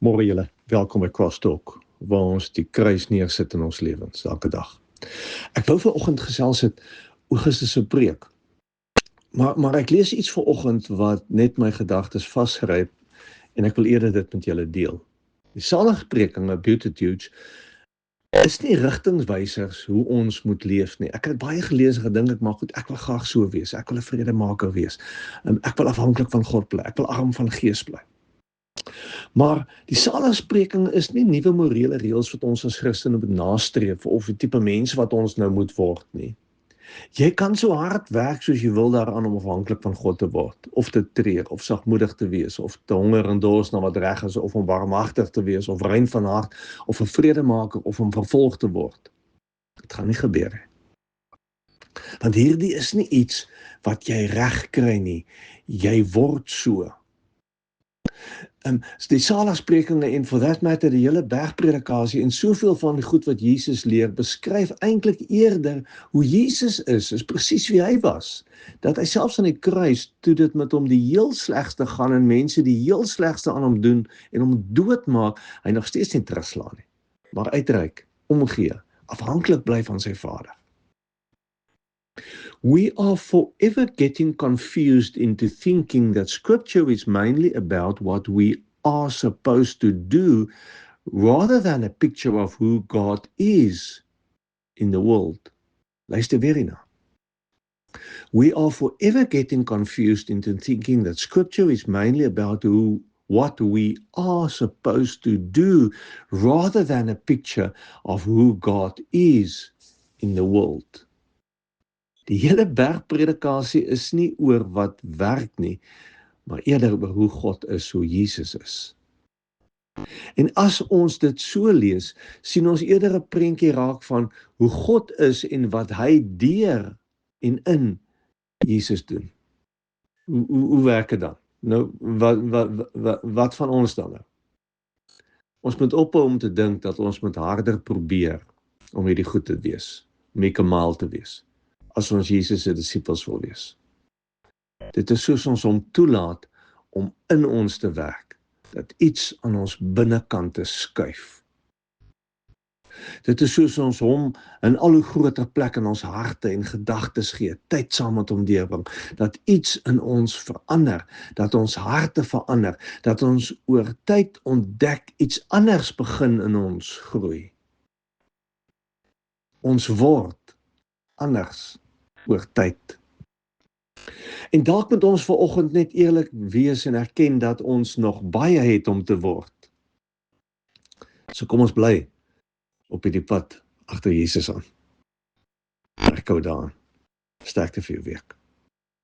Môre julle, welkom by Crosstalk, waar ons die kruis neersit in ons lewens, elke dag. Ek wou vanoggend gesels het Augustus se preek, maar ek lees iets vanoggend wat net my gedagtes vasgryp, en ek wil eerder dit met julle deel. Die Saligsprekinge, Beatitudes, is nie rigtingswysers hoe ons moet leef nie. Ek het baie gelees en gedink, maar goed, ek wil graag so wees, ek wil 'n vredemaker wees, ek wil afhanklik van God bly, ek wil arm van gees bly. Maar die Saligspreking is nie nuwe morele reëls wat ons as Christene moet nastreef of die tipe mense wat ons nou moet word nie. Jy kan so hard werk soos jy wil daaraan om afhanklik van God te word, of te treur, of sagmoedig te wees, of te honger en dors na wat reg is, of om barmhartig te wees, of rein van hart, of 'n vredemaker, of om vervolg te word. Dit gaan nie gebeur nie. Want hierdie is nie iets wat jy reg kry nie. Jy word so. Die Saligsprekinge en for that matter die hele bergpredikasie en soveel van die goed wat Jesus leer, beskryf eintlik eerder hoe Jesus is presies wie hy was. Dat hy selfs aan die kruis, toe dit met hom die heel slegste gaan en mense die heel slegste aan hom doen en hom doodmaak, hy nog steeds nie terugslaan nie, maar uitreik, omgee, afhanklik bly van sy Vader. We are forever getting confused into thinking that Scripture is mainly about what we are supposed to do rather than a picture of who God is in the world. Luister weer hierna. We are forever getting confused into thinking that Scripture is mainly about what we are supposed to do rather than a picture of who God is in the world. Die hele bergpredikasie is nie oor wat werk nie, maar eerder oor hoe God is, hoe Jesus is. En as ons dit so lees, sien ons eerder 'n prentjie raak van hoe God is en wat hy deur en in Jesus doen. Hoe werk dit dan? Nou, wat van ons dan nou? Ons moet ophou om te dink dat ons moet harder probeer om hierdie goed te wees, om die kamaal te wees, as ons Jesus se disippels wil wees. Dit is soos ons hom toelaat om in ons te werk, dat iets aan ons binnekante skuif. Dit is soos ons hom in al hoe groter plek in ons harte en gedagtes gee, tyd saam met hom deurbring, dat iets in ons verander, dat ons harte verander, dat ons oor tyd ontdek, iets anders begin in ons groei. Ons word anders oor tyd. En dalk moet ons vanoggend net eerlik wees en erken dat ons nog baie het om te word. So kom ons bly op hierdie pad agter Jesus aan. Ek hou daaraan. Sterkte vir jou week.